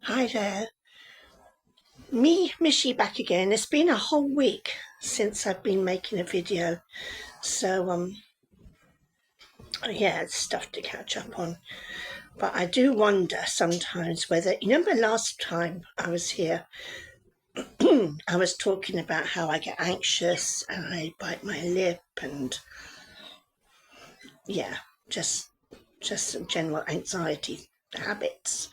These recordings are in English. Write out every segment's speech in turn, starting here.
Hi there, me, Mishy back again. It's been a whole week since I've been making a video, so yeah, it's stuff to catch up on. But I do wonder sometimes whether, you remember last time I was here, I was talking about how I get anxious and I bite my lip and yeah, just some general anxiety habits.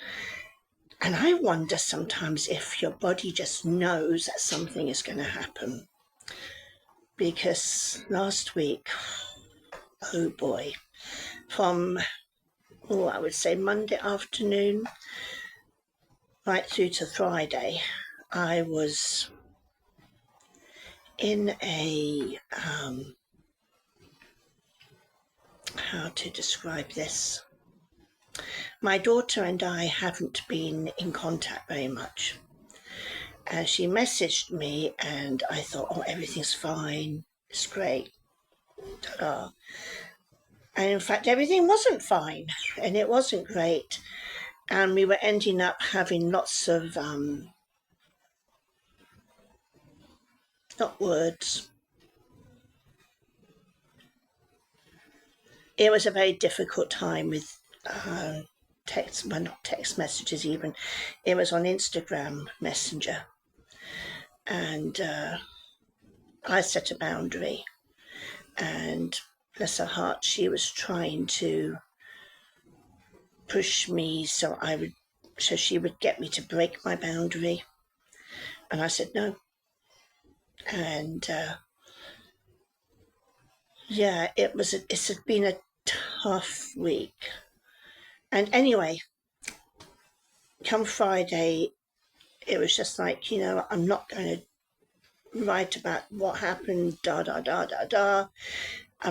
And I wonder sometimes if your body just knows that something is going to happen. Because last week, oh boy, from, I would say Monday afternoon right through to Friday, I was in a, how to describe this? My daughter and I haven't been in contact very much. And she messaged me and I thought, oh, everything's fine, it's great, ta-da. And in fact, everything wasn't fine and it wasn't great. And we were ending up having lots of, not words. It was a very difficult time with text, well, not text messages even. It was on Instagram Messenger. And I set a boundary. And bless her heart, she was trying to push me so she would get me to break my boundary. And I said no. And yeah, it's been a tough week. And anyway, come Friday, it was just like, I'm not going to write about what happened, I'm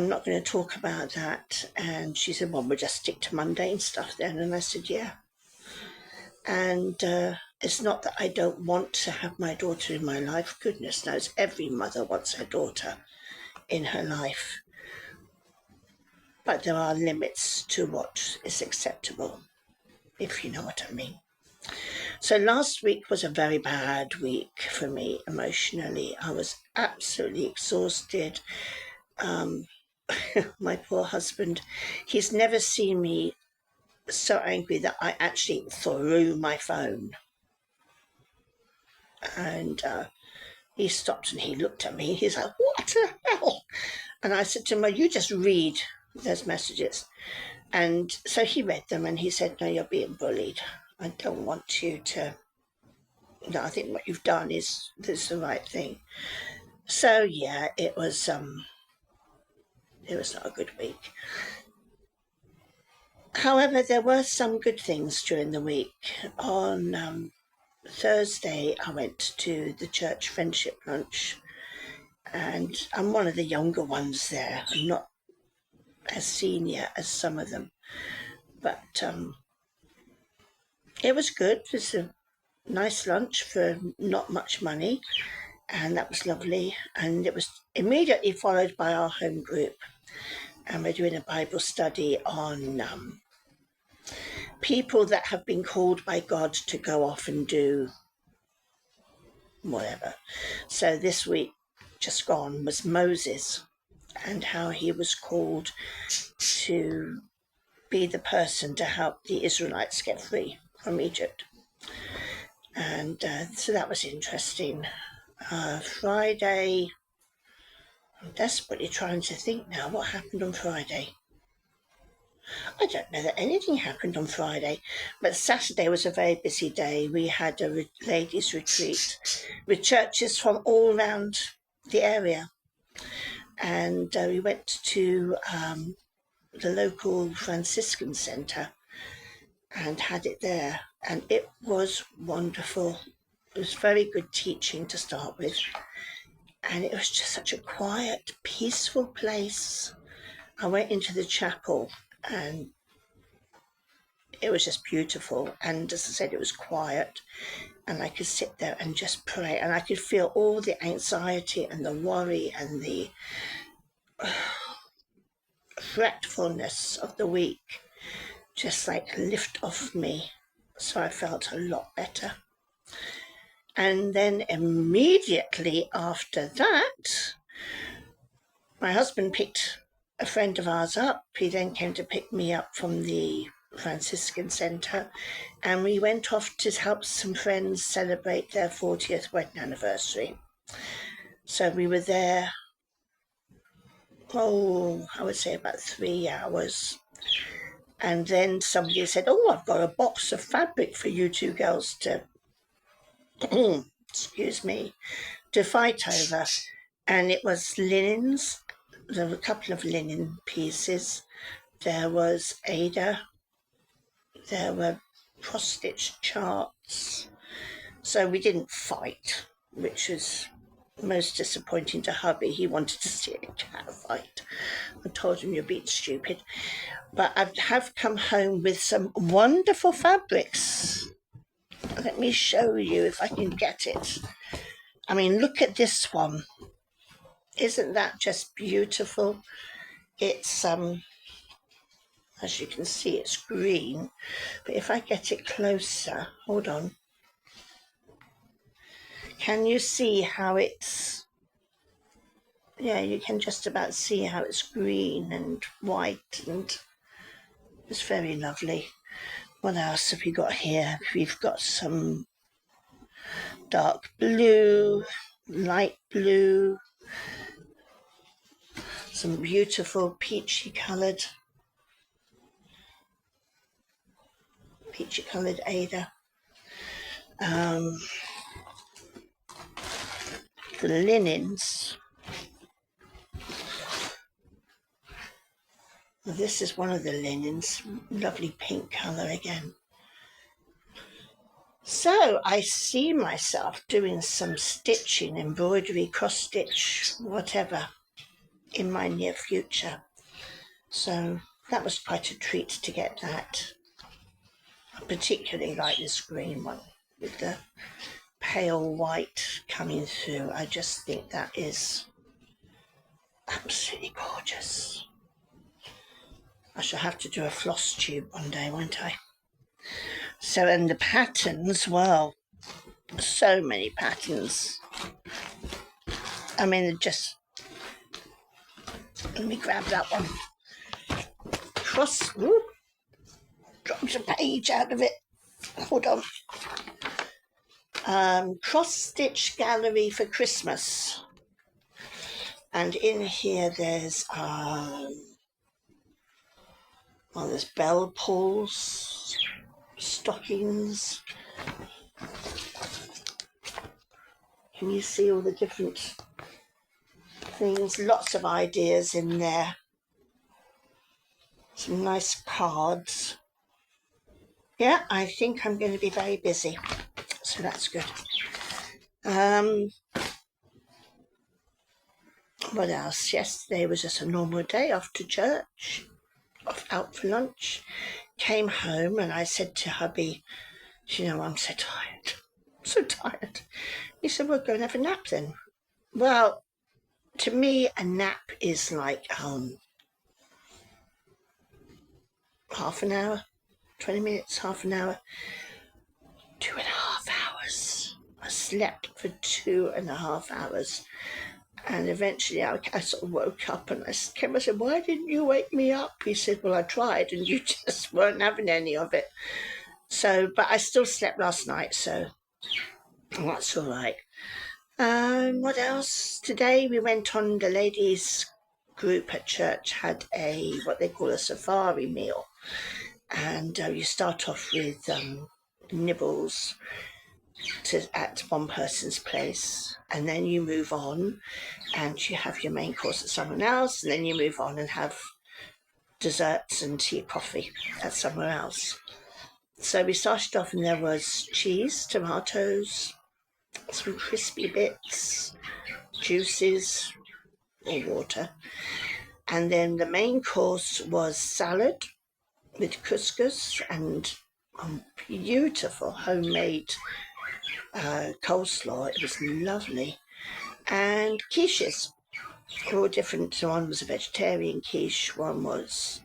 not going to talk about that. And she said, well, we'll just stick to mundane stuff then. And I said, yeah. And it's not that I don't want to have my daughter in my life. Goodness knows, every mother wants her daughter in her life. But there are limits to what is acceptable, if you know what I mean. So last week was a very bad week for me emotionally. I was absolutely exhausted. My poor husband, he's never seen me so angry that I actually threw my phone. And he stopped and he looked at me. He's like, what the hell? And I said to him, well, you just read those messages. And so he read them and he said, no, you're being bullied. I don't want you to, no, I think what you've done is the right thing. So yeah, it was not a good week. However, there were some good things during the week. On Thursday, I went to the church friendship lunch, and I'm one of the younger ones there. I'm not as senior as some of them, but it was good. It was a nice lunch for not much money, and that was lovely. And it was immediately followed by our home group, and we're doing a Bible study on people that have been called by God to go off and do whatever. So this week, just gone, was Moses and how he was called to be the person to help the Israelites get free from Egypt. And so that was interesting. Friday, I'm desperately trying to think now what happened on Friday. I don't know that anything happened on Friday, but Saturday was a very busy day. We had a ladies' retreat with churches from all around the area. And we went to the local Franciscan centre and had it there. And it was wonderful. It was very good teaching to start with. And it was just such a quiet, peaceful place. I went into the chapel and it was just beautiful. And as I said, it was quiet. And I could sit there and just pray. And I could feel all the anxiety and the worry and the fretfulness of the week just like lift off me. So I felt a lot better. And then immediately after that, my husband picked a friend of ours up. He then came to pick me up from the Franciscan Centre, and we went off to help some friends celebrate their 40th wedding anniversary. So we were there, I would say about 3 hours. And then somebody said, I've got a box of fabric for you two girls to, excuse me, to fight over. And it was linens. There were a couple of linen pieces. There was Ada. There were cross-stitch charts. So we didn't fight, which was most disappointing to hubby. He wanted to see a cat fight. I told him you're being stupid. But I have come home with some wonderful fabrics. Let me show you if I can get it. I mean, look at this one. Isn't that just beautiful? It's, as you can see, it's green. But if I get it closer, hold on. Can you see how it's, yeah, you can just about see how it's green and white, and it's very lovely. What else have we got here? We've got some dark blue, light blue, some beautiful peachy coloured Ada. The linens. This is one of the linens, lovely pink colour again. So I see myself doing some stitching, embroidery, cross-stitch, whatever, in my near future. So that was quite a treat to get that. I particularly like this green one with the pale white coming through. I just think that is absolutely gorgeous. I shall have to do a floss tube one day, won't I? So, and the patterns, well, so many patterns. I mean, just, let me grab that one. Dropped a page out of it. Hold on. Cross-stitch gallery for Christmas. And in here there's, there's bell pulls, stockings. Can you see all the different things? Lots of ideas in there. Some nice cards. Yeah, I think I'm going to be very busy, so that's good. What else? Yesterday was just a normal day after church, out for lunch. Came home and I said to hubby, I'm so tired. I'm so tired. He said, well, go and have a nap then. Well, to me, a nap is like half an hour, 20 minutes, half an hour, 2.5 hours. I slept for 2.5 hours. And eventually I sort of woke up and I said, why didn't you wake me up? He said, well, I tried and you just weren't having any of it. So, but I still slept last night, so that's all right. What else? Today we went on, the ladies group at church had what they call a safari meal. And you start off with nibbles at one person's place, and then you move on and you have your main course at someone else, and then you move on and have desserts and tea, coffee at somewhere else. So we started off and there was cheese, tomatoes, some crispy bits, juices or water, and then the main course was salad with couscous and beautiful homemade coleslaw. It was lovely. And quiches, all different. One was a vegetarian quiche, one was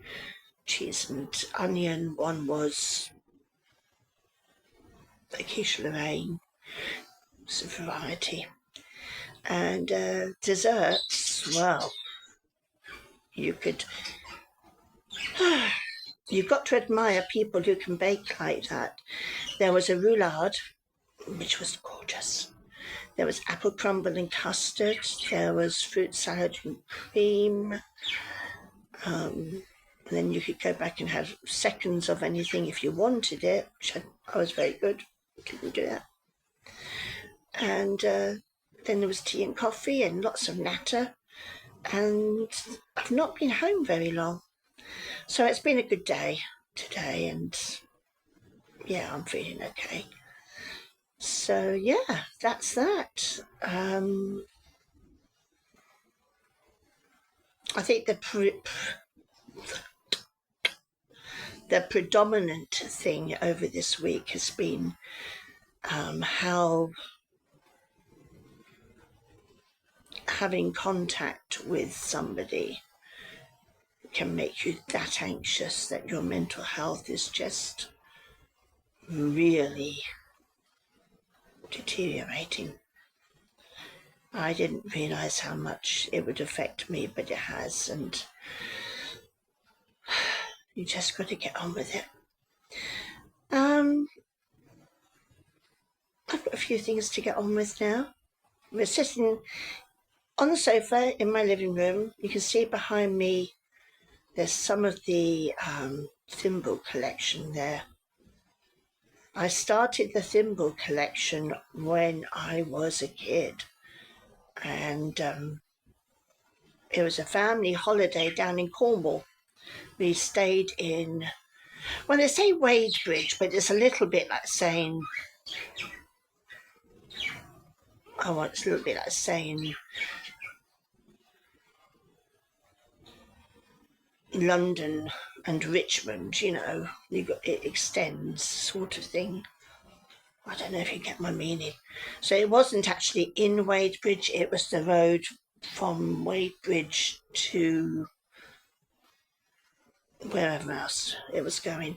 cheese and onion, one was a quiche Lorraine, some variety. And desserts, well, you could... You've got to admire people who can bake like that. There was a roulade, which was gorgeous. There was apple crumble and custard. There was fruit salad and cream. And then you could go back and have seconds of anything if you wanted it, which I was very good. Couldn't do that. And then there was tea and coffee and lots of natter. And I've not been home very long. So it's been a good day today, and yeah, I'm feeling okay. So yeah, that's that. I think the predominant thing over this week has been how having contact with somebody can make you that anxious that your mental health is just really deteriorating. I didn't realise how much it would affect me, but it has, and you just got to get on with it. I've got a few things to get on with now. We're sitting on the sofa in my living room. You can see behind me there's some of the thimble collection there. I started the thimble collection when I was a kid, and it was a family holiday down in Cornwall. We stayed in, well, they say Wadebridge, but it's a little bit like saying, it's a little bit like saying London and Richmond, you know, it extends sort of thing. I don't know if you get my meaning. So it wasn't actually in Wadebridge, it was the road from Wadebridge to wherever else it was going.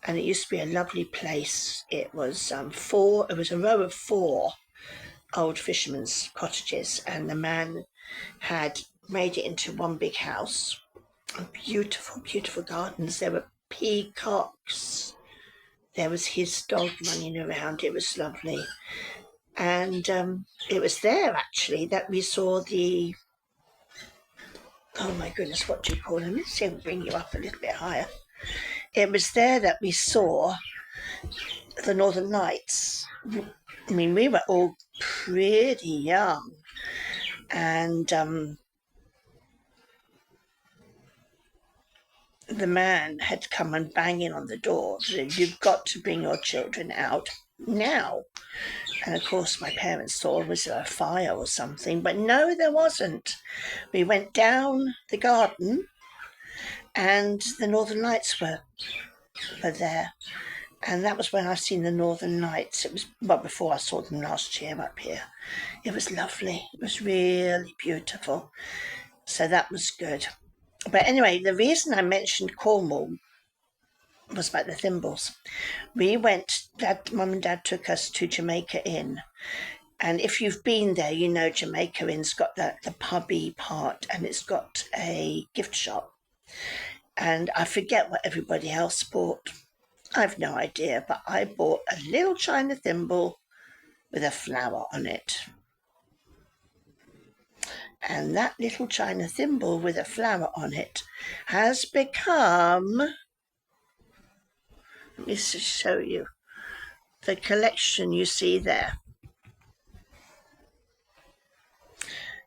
And it used to be a lovely place. It was a row of 4 old fishermen's cottages, and the man had made it into one big house. Beautiful, beautiful gardens. There were peacocks. There was his dog running around. It was lovely. And it was there, actually, that we saw the... Oh, my goodness, what do you call them? Let's see if we bring you up a little bit higher. It was there that we saw the Northern Lights. I mean, we were all pretty young. And the man had come and banging on the door. You've got to bring your children out now. And of course my parents thought, was there a fire or something? But no, there wasn't. We went down the garden and the Northern Lights were there. And that was when I seen the Northern Lights. It was, well, before I saw them last year up here. It was lovely. It was really beautiful. So that was good. But anyway, the reason I mentioned Cornwall was about the thimbles. We went, Mum and Dad took us to Jamaica Inn. And if you've been there, you know Jamaica Inn's got the pubby part, and it's got a gift shop. And I forget what everybody else bought. I've no idea, but I bought a little china thimble with a flower on it. And that little china thimble with a flower on it has become... Let me show you the collection you see there.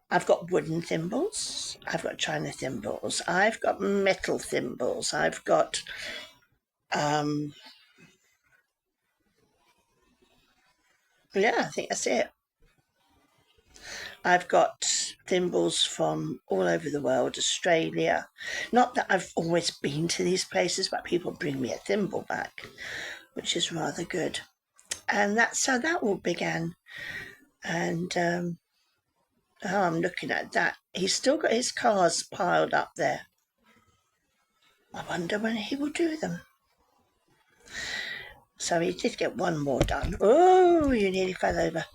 I've got wooden thimbles, I've got china thimbles, I've got metal thimbles, I've got yeah, I think that's it. I've got thimbles from all over the world, Australia. Not that I've always been to these places, but people bring me a thimble back, which is rather good. And that's how that all began. And I'm looking at that. He's still got his cars piled up there. I wonder when he will do them. So he did get one more done. Oh, you nearly fell over.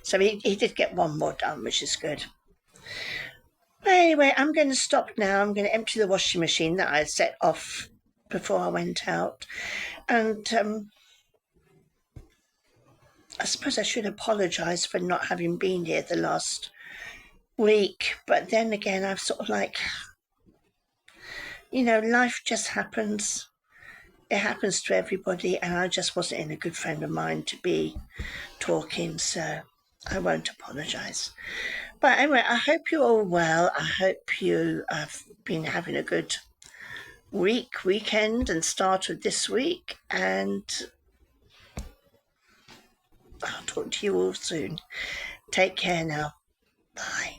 So he did get one more done, which is good. Anyway, I'm going to stop now. I'm going to empty the washing machine that I set off before I went out. And I suppose I should apologise for not having been here the last week. But then again, I've sort of like, life just happens. It happens to everybody, and I just wasn't in a good frame of mind to be talking, so I won't apologise. But anyway, I hope you're all well. I hope you have been having a good weekend, and start of this week. And I'll talk to you all soon. Take care now. Bye.